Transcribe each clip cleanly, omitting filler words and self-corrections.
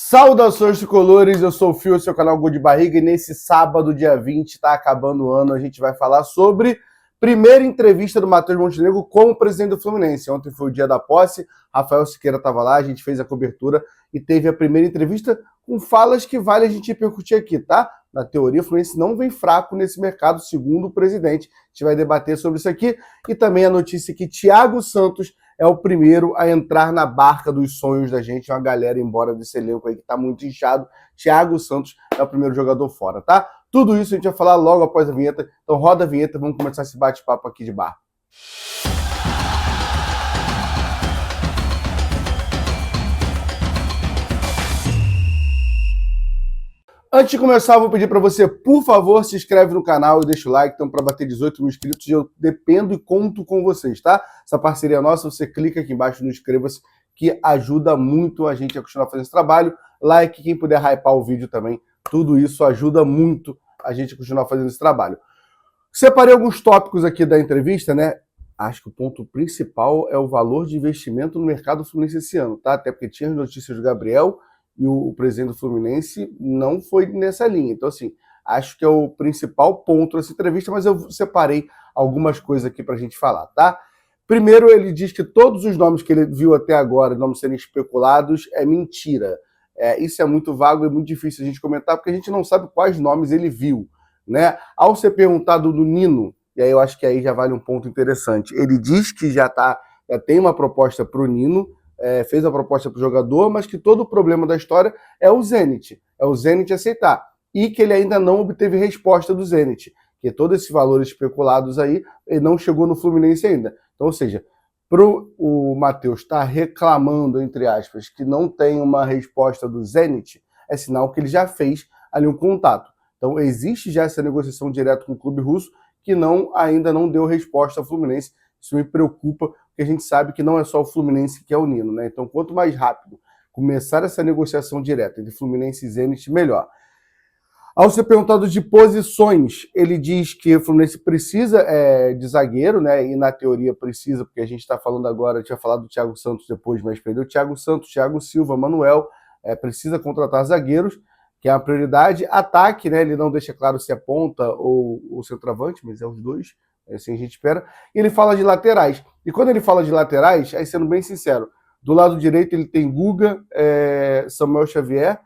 Saudações tricolores, eu sou o Fio, seu canal Gol de Barriga, e nesse sábado, dia 20, está acabando o ano, a gente vai falar sobre primeira entrevista do Matheus Montenegro como presidente do Fluminense. Ontem foi o dia da posse, Rafael Siqueira estava lá, a gente fez a cobertura e teve a primeira entrevista com falas que vale a gente repercutir aqui, tá? Na teoria, o Fluminense não vem fraco nesse mercado, segundo o presidente. A gente vai debater sobre isso aqui e também a notícia que Thiago Santos é o primeiro a entrar na barca dos sonhos da gente, uma galera embora desse elenco aí que tá muito inchado. Thiago Santos é o primeiro jogador fora, tá? Tudo isso a gente vai falar logo após a vinheta. Então roda a vinheta, vamos começar esse bate-papo aqui de bar. Antes de começar, eu vou pedir para você, por favor, se inscreve no canal e deixa o like. Então, para bater 18 mil inscritos, eu dependo e conto com vocês, tá? Essa parceria é nossa, você clica aqui embaixo no inscreva-se, que ajuda muito a gente a continuar fazendo esse trabalho. Like, quem puder hypar o vídeo também, tudo isso ajuda muito a gente a continuar fazendo esse trabalho. Separei alguns tópicos aqui da entrevista, né? Acho que o ponto principal é o valor de investimento no mercado fluminense esse ano, tá? Até porque tinha as notícias do Gabriel e o presidente do Fluminense não foi nessa linha. Então, assim, acho que é o principal ponto dessa entrevista, mas eu separei algumas coisas aqui para a gente falar, tá? Primeiro, ele diz que todos os nomes que ele viu até agora, nomes serem especulados, é mentira. Isso é muito vago e muito difícil a gente comentar, porque a gente não sabe quais nomes ele viu, né? Ao ser perguntado do Nino, e aí eu acho que aí já vale um ponto interessante, ele diz que já tem uma proposta para o Nino, fez a proposta para o jogador, mas que todo o problema da história é o Zenit aceitar, e que ele ainda não obteve resposta do Zenit, que todos esses valores especulados aí, ele não chegou no Fluminense ainda. Então, ou seja, o Matheus estar reclamando, entre aspas, que não tem uma resposta do Zenit, é sinal que ele já fez ali um contato. Então, existe já essa negociação direta com o clube russo, que ainda não deu resposta ao Fluminense. Isso me preocupa, porque a gente sabe que não é só o Fluminense que é o Nino, né? Então, quanto mais rápido começar essa negociação direta entre Fluminense e Zenit, melhor. Ao ser perguntado de posições, ele diz que o Fluminense precisa de zagueiro, né? E na teoria precisa, porque a gente está falando agora, tinha falado do Thiago Santos depois, mas perdeu o Thiago Santos, Thiago Silva, Manuel, precisa contratar zagueiros, que é a prioridade. Ataque, né? Ele não deixa claro se é ponta ou centroavante, mas é os dois. Assim a gente espera. E ele fala de laterais. E quando ele fala de laterais, aí sendo bem sincero, do lado direito ele tem Guga, Samuel Xavier,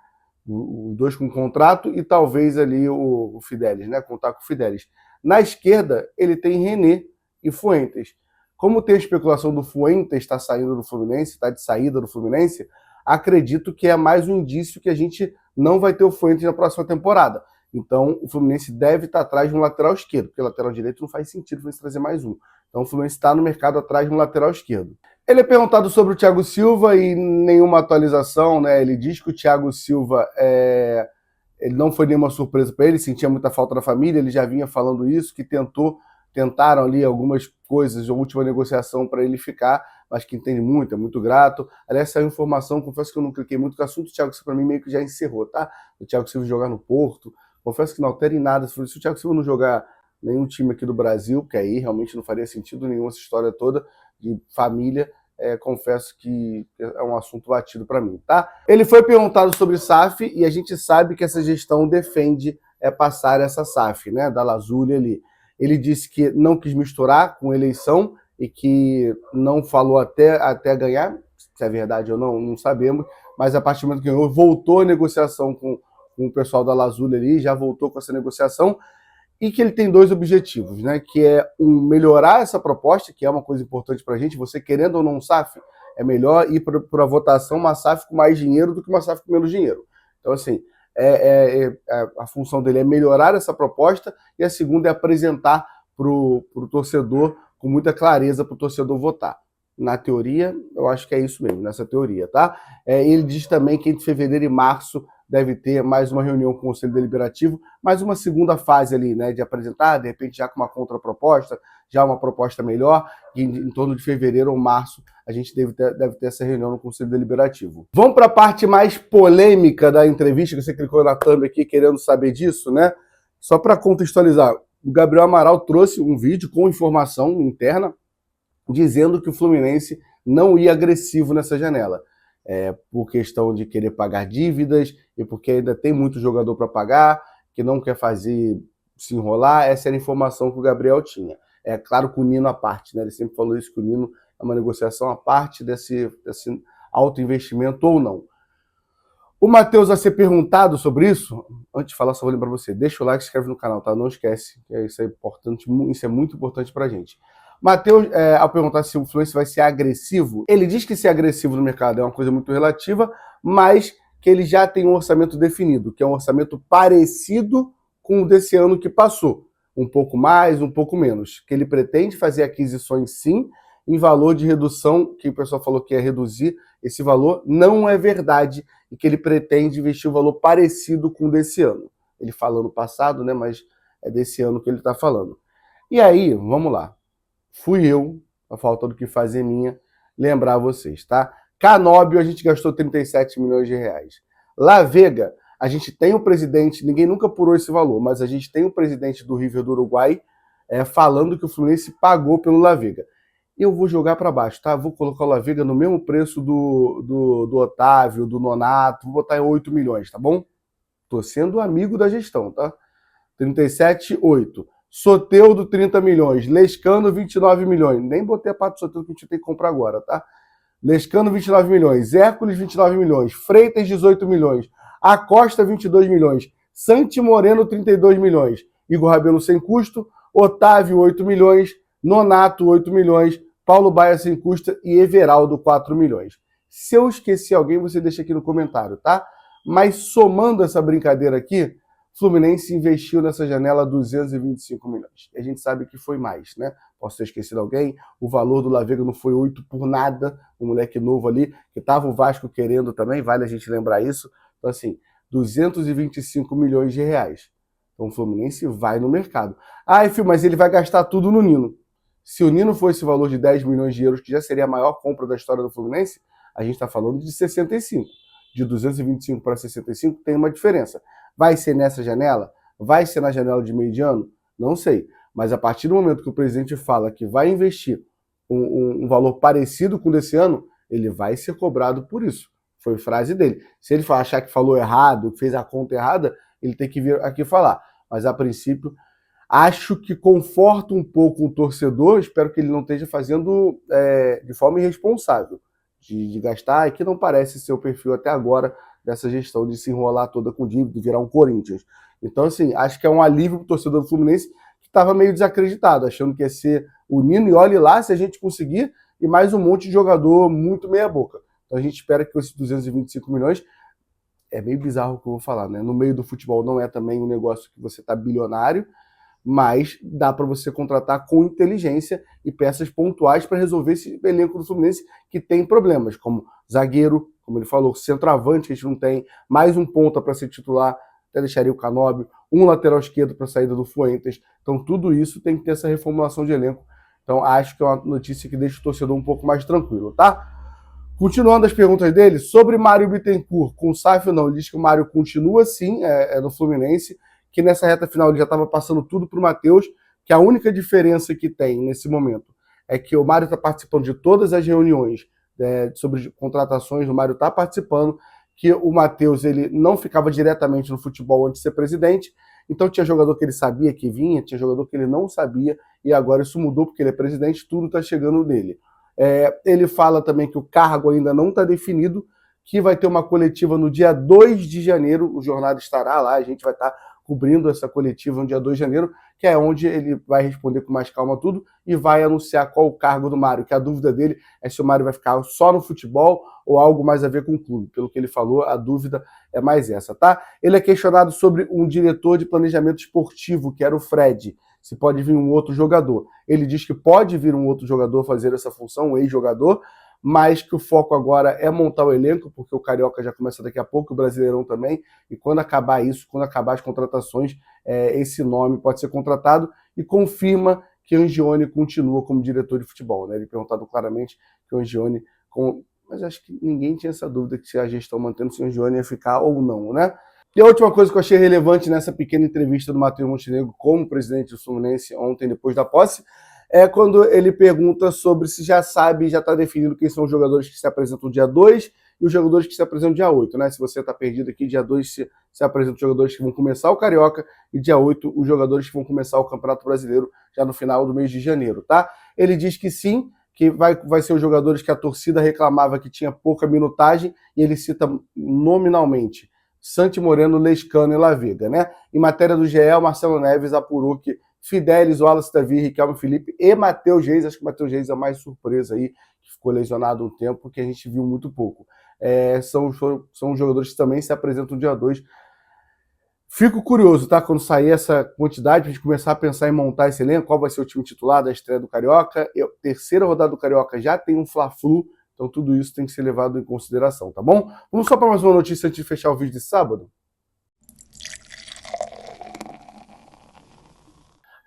os dois com contrato, e talvez ali o Fidelis, né? Contar com o Fidelis. Na esquerda, ele tem René e Fuentes. Como tem a especulação do Fuentes está saindo do Fluminense, está de saída do Fluminense, acredito que é mais um indício que a gente não vai ter o Fuentes na próxima temporada. Então, o Fluminense deve estar atrás de um lateral esquerdo, porque lateral direito não faz sentido o Fluminense trazer mais um. Então, o Fluminense está no mercado atrás de um lateral esquerdo. Ele é perguntado sobre o Thiago Silva e nenhuma atualização, né? Ele diz que o Thiago Silva ele não foi nenhuma surpresa para ele, sentia muita falta da família, ele já vinha falando isso, que tentaram ali algumas coisas, a última negociação para ele ficar, mas que entende muito, é muito grato. Aliás, essa informação, confesso que eu não cliquei muito, porque o assunto do Thiago Silva para mim meio que já encerrou, tá? O Thiago Silva jogar no Porto, confesso que não altera em nada. Se o Thiago Silva não jogar nenhum time aqui do Brasil, que aí realmente não faria sentido nenhum essa história toda de família, confesso que é um assunto batido para mim, tá? Ele foi perguntado sobre SAF e a gente sabe que essa gestão defende passar essa SAF, né, da Lazuli ali. Ele disse que não quis misturar com eleição e que não falou até ganhar, se é verdade ou não sabemos, mas a partir do momento que ganhou, voltou a negociação com o pessoal da Lazuli ali, já voltou com essa negociação, e que ele tem dois objetivos, né? Que é melhorar essa proposta, que é uma coisa importante para a gente. Você querendo ou não um SAF, é melhor ir para a votação uma SAF com mais dinheiro do que uma SAF com menos dinheiro. Então, assim, a função dele é melhorar essa proposta, e a segunda é apresentar para o torcedor com muita clareza para o torcedor votar. Na teoria, eu acho que é isso mesmo, nessa teoria, tá? Ele diz também que entre fevereiro e março deve ter mais uma reunião com o Conselho Deliberativo, mais uma segunda fase ali, né, de apresentar, de repente já com uma contraproposta, já uma proposta melhor, e em torno de fevereiro ou março a gente deve ter essa reunião no Conselho Deliberativo. Vamos para a parte mais polêmica da entrevista, que você clicou na thumb aqui querendo saber disso, né? Só para contextualizar, o Gabriel Amaral trouxe um vídeo com informação interna dizendo que o Fluminense não ia agressivo nessa janela. por questão de querer pagar dívidas e porque ainda tem muito jogador para pagar, que não quer se enrolar. Essa era a informação que o Gabriel tinha. É claro que o Nino à parte, né? Ele sempre falou isso, que o Nino é uma negociação à parte desse alto investimento ou não. O Matheus vai ser perguntado sobre isso. Antes de falar, só vou lembrar você. Deixa o like e se inscreve no canal, tá? Não esquece, isso é importante, isso é muito importante pra gente. Matheus, ao perguntar se o Fluminense vai ser agressivo, ele diz que ser agressivo no mercado é uma coisa muito relativa, mas que ele já tem um orçamento definido, que é um orçamento parecido com o desse ano que passou. Um pouco mais, um pouco menos. Que ele pretende fazer aquisições, sim, em valor de redução, que o pessoal falou que ia reduzir esse valor, não é verdade, e que ele pretende investir um valor parecido com o desse ano. Ele falou no passado, né, mas é desse ano que ele está falando. E aí, vamos lá. Fui eu, a falta do que fazer minha, lembrar vocês, tá? Canóbio, a gente gastou 37 milhões de reais. La Vega, a gente tem o presidente, ninguém nunca apurou esse valor, mas a gente tem o presidente do River do Uruguai falando que o Fluminense pagou pelo La Vega. Eu vou jogar para baixo, tá? Vou colocar o La Vega no mesmo preço do Otávio, do Nonato, vou botar em 8 milhões, tá bom? Tô sendo amigo da gestão, tá? 37,8. Soteldo, 30 milhões. Lescano, 29 milhões. Nem botei a parte do Soteldo que a gente tem que comprar agora, tá? Lescano, 29 milhões. Hércules, 29 milhões. Freitas, 18 milhões. Acosta, 22 milhões. Santi Moreno, 32 milhões. Igor Rabelo sem custo. Otávio, 8 milhões. Nonato, 8 milhões. Paulo Baia sem custo e Everaldo, 4 milhões. Se eu esqueci alguém, você deixa aqui no comentário, tá? Mas somando essa brincadeira aqui, Fluminense investiu nessa janela 225 milhões. E a gente sabe que foi mais, né? Posso ter esquecido alguém. O valor do La Vega não foi 8 por nada. Um moleque novo ali, que estava o Vasco querendo também, vale a gente lembrar isso. Então, assim, 225 milhões de reais. Então, o Fluminense vai no mercado. Ah, filho, mas ele vai gastar tudo no Nino. Se o Nino for esse valor de 10 milhões de euros, que já seria a maior compra da história do Fluminense, a gente está falando de 65. De 225 para 65 tem uma diferença. Vai ser nessa janela? Vai ser na janela de meio de ano? Não sei. Mas a partir do momento que o presidente fala que vai investir um valor parecido com o desse ano, ele vai ser cobrado por isso. Foi frase dele. Se ele achar que falou errado, fez a conta errada, ele tem que vir aqui falar. Mas a princípio, acho que conforta um pouco o torcedor, espero que ele não esteja fazendo de forma irresponsável, de gastar, e que não parece ser o perfil até agora dessa gestão de se enrolar toda com dívida, de virar um Corinthians. Então, assim, acho que é um alívio para o torcedor do Fluminense, que estava meio desacreditado, achando que ia ser o Nino, e olhe lá se a gente conseguir, e mais um monte de jogador muito meia boca. Então a gente espera que esses 225 milhões, é meio bizarro o que eu vou falar, né? No meio do futebol não é também um negócio que você está bilionário, mas dá para você contratar com inteligência e peças pontuais para resolver esse elenco do Fluminense que tem problemas, como zagueiro, como ele falou, centroavante que a gente não tem, mais um ponta para ser titular, até deixaria o Canóbio, um lateral esquerdo para a saída do Fuentes. Então tudo isso tem que ter essa reformulação de elenco. Então acho que é uma notícia que deixa o torcedor um pouco mais tranquilo, tá? Continuando as perguntas dele, sobre Mário Bittencourt, com o Saif não, ele diz que o Mário continua sim, no Fluminense, que nessa reta final ele já estava passando tudo para o Matheus, que a única diferença que tem nesse momento é que o Mário está participando de todas as reuniões sobre contratações, o Mário está participando, que o Matheus ele não ficava diretamente no futebol antes de ser presidente, então tinha jogador que ele sabia que vinha, tinha jogador que ele não sabia, e agora isso mudou porque ele é presidente, tudo está chegando nele. Ele fala também que o cargo ainda não está definido, que vai ter uma coletiva no dia 2 de janeiro, o Jornada estará lá, a gente vai estar cobrindo essa coletiva no dia 2 de janeiro, que é onde ele vai responder com mais calma tudo e vai anunciar qual o cargo do Mário, que a dúvida dele é se o Mário vai ficar só no futebol ou algo mais a ver com o clube. Pelo que ele falou, a dúvida é mais essa, tá? Ele é questionado sobre um diretor de planejamento esportivo, que era o Fred, se pode vir um outro jogador. Ele diz que pode vir um outro jogador fazer essa função, um ex-jogador, mas que o foco agora é montar o elenco, porque o Carioca já começa daqui a pouco, o Brasileirão também, e quando acabar isso, quando acabar as contratações, esse nome pode ser contratado, e confirma que Angione continua como diretor de futebol, né? Ele perguntado claramente que o Angione, mas acho que ninguém tinha essa dúvida que se a gestão mantendo, se o Angione ia ficar ou não, né? E a última coisa que eu achei relevante nessa pequena entrevista do Matheus Montenegro como presidente do Fluminense ontem, depois da posse, é quando ele pergunta sobre se já sabe, já está definido quem são os jogadores que se apresentam dia 2 e os jogadores que se apresentam dia 8, né? Se você está perdido aqui, dia 2 se apresentam os jogadores que vão começar o Carioca e dia 8 os jogadores que vão começar o Campeonato Brasileiro já no final do mês de janeiro, tá? Ele diz que sim, que vai ser os jogadores que a torcida reclamava que tinha pouca minutagem, e ele cita nominalmente Santi Moreno, Lescano e La Vega, né? Em matéria do GE, o Marcelo Neves apurou que Fidelis, Wallace Davi, Riquelme Felipe e Matheus Reis, acho que o Matheus Reis é a mais surpresa aí, que ficou lesionado um tempo, que a gente viu muito pouco. São jogadores que também se apresentam dia 2. Fico curioso, tá? Quando sair essa quantidade, a gente começar a pensar em montar esse elenco, qual vai ser o time titular da estreia do Carioca. Terceira rodada do Carioca já tem um Fla-Flu, então tudo isso tem que ser levado em consideração, tá bom? Vamos só para mais uma notícia antes de fechar o vídeo de sábado.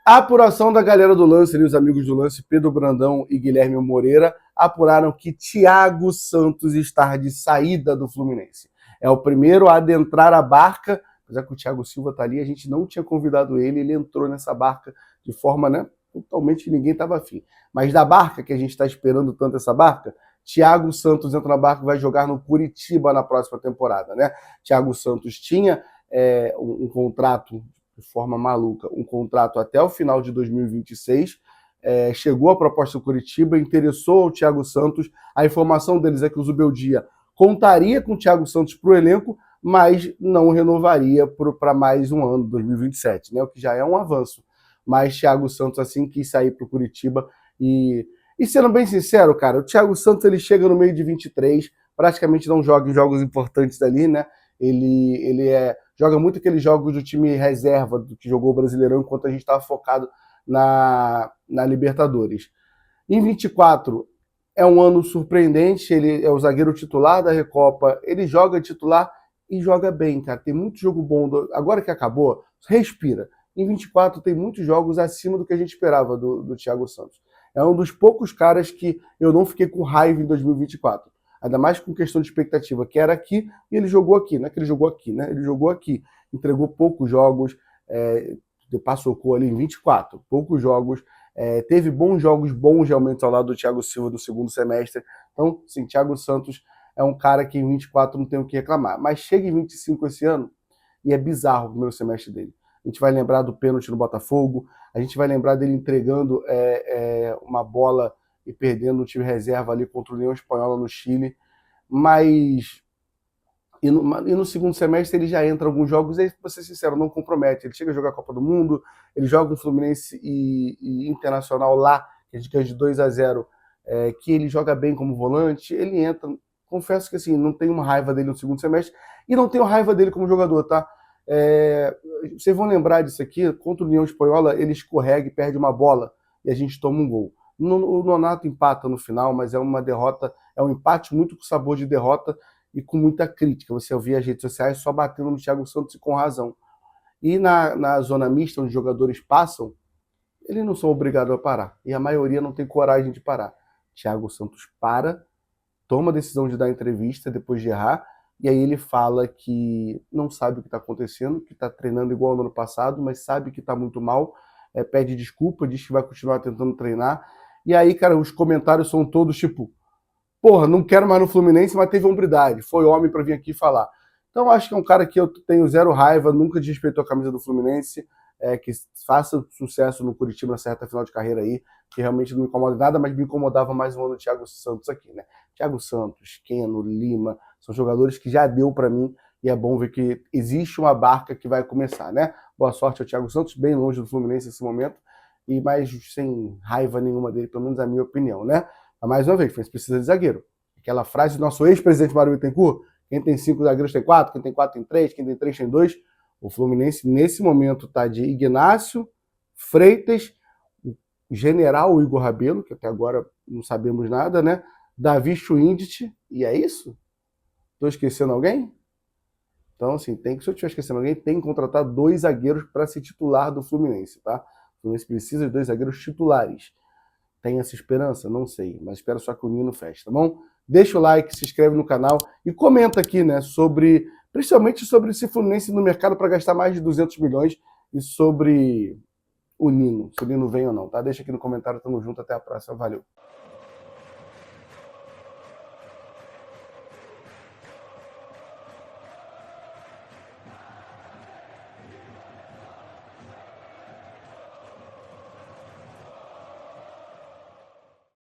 A apuração da galera do lance, ali, os amigos do lance, Pedro Brandão e Guilherme Moreira, apuraram que Thiago Santos está de saída do Fluminense. É o primeiro a adentrar a barca, apesar que o Thiago Silva está ali, a gente não tinha convidado ele, ele entrou nessa barca de forma, né, totalmente que ninguém estava afim. Mas da barca, que a gente está esperando tanto essa barca, Thiago Santos entra na barca e vai jogar no Curitiba na próxima temporada, né? Thiago Santos tinha um contrato de forma maluca, um contrato até o final de 2026, chegou a proposta do Curitiba, interessou o Thiago Santos, a informação deles é que o Zubeldia contaria com o Thiago Santos para o elenco, mas não renovaria para mais um ano, 2027, né? O que já é um avanço. Mas Thiago Santos, assim, quis sair para o Curitiba e sendo bem sincero, cara, o Thiago Santos ele chega no meio de 23, praticamente não joga em jogos importantes ali, né? Ele joga muito aqueles jogos do time reserva do que jogou o Brasileirão, enquanto a gente estava focado na Libertadores. Em 24 é um ano surpreendente, ele é o zagueiro titular da Recopa, ele joga titular e joga bem, cara. Tem muito jogo bom. Agora que acabou, respira. Em 24 tem muitos jogos acima do que a gente esperava do Thiago Santos. É um dos poucos caras que eu não fiquei com raiva em 2024. Ainda mais com questão de expectativa, que era aqui, e ele jogou aqui, não é que ele jogou aqui, né? Ele jogou aqui, entregou poucos jogos, passou ali em 24, poucos jogos, teve bons jogos, bons realmente ao lado do Thiago Silva no segundo semestre. Então, sim, Thiago Santos é um cara que em 24 não tem o que reclamar. Mas chega em 25 esse ano, e é bizarro o primeiro semestre dele. A gente vai lembrar do pênalti no Botafogo, a gente vai lembrar dele entregando uma bola e perdendo o time reserva ali contra o União Espanhola no Chile, mas e no segundo semestre ele já entra em alguns jogos e, pra ser sincero, não compromete. Ele chega a jogar a Copa do Mundo, ele joga um Fluminense e Internacional lá, que a gente ganha de 2-0, que ele joga bem como volante, ele entra. Confesso que assim, não tenho uma raiva dele no segundo semestre e não tenho raiva dele como jogador, tá? Vocês vão lembrar disso aqui, contra o União Espanhola, ele escorrega e perde uma bola e a gente toma um gol. O Nonato empata no final, mas é uma derrota, é um empate muito com sabor de derrota e com muita crítica. Você ouvia as redes sociais só batendo no Thiago Santos e com razão. E na zona mista, onde os jogadores passam, eles não são obrigados a parar. E a maioria não tem coragem de parar. Thiago Santos para, toma a decisão de dar entrevista depois de errar, e aí ele fala que não sabe o que está acontecendo, que está treinando igual no ano passado, mas sabe que está muito mal, pede desculpa, diz que vai continuar tentando treinar. E aí, cara, os comentários são todos tipo, porra, não quero mais no Fluminense, mas teve hombridade, foi homem para vir aqui falar. Então acho que é um cara que eu tenho zero raiva, nunca desrespeitou a camisa do Fluminense, que faça sucesso no Curitiba nessa reta final de carreira aí, que realmente não me incomoda nada, mas me incomodava mais um ano do Thiago Santos aqui, né? Thiago Santos, Keno, Lima, são jogadores que já deu para mim, e é bom ver que existe uma barca que vai começar, né? Boa sorte ao Thiago Santos, bem longe do Fluminense nesse momento, e mais sem raiva nenhuma dele, pelo menos a minha opinião, né? Mas mais uma vez, o Fluminense precisa de zagueiro. Aquela frase do nosso ex-presidente Mário Bittencourt, quem tem 5 zagueiros tem 4, quem tem 4 tem 3, quem tem 3 tem 2. O Fluminense, nesse momento, está de Ignácio, Freitas, o general Igor Rabelo, que até agora não sabemos nada, né? Davi Schwindt, e é isso? Estou esquecendo alguém? Então, assim, se eu estiver esquecendo alguém, tem que contratar 2 zagueiros para ser titular do Fluminense, tá? O Fluminense precisa de 2 zagueiros titulares. Tem essa esperança? Não sei, mas espero só que o Nino feche, tá bom? Deixa o like, se inscreve no canal e comenta aqui, né, principalmente sobre esse Fluminense no mercado para gastar mais de 200 milhões e sobre o Nino, se o Nino vem ou não, tá? Deixa aqui no comentário, tamo junto, até a próxima, valeu.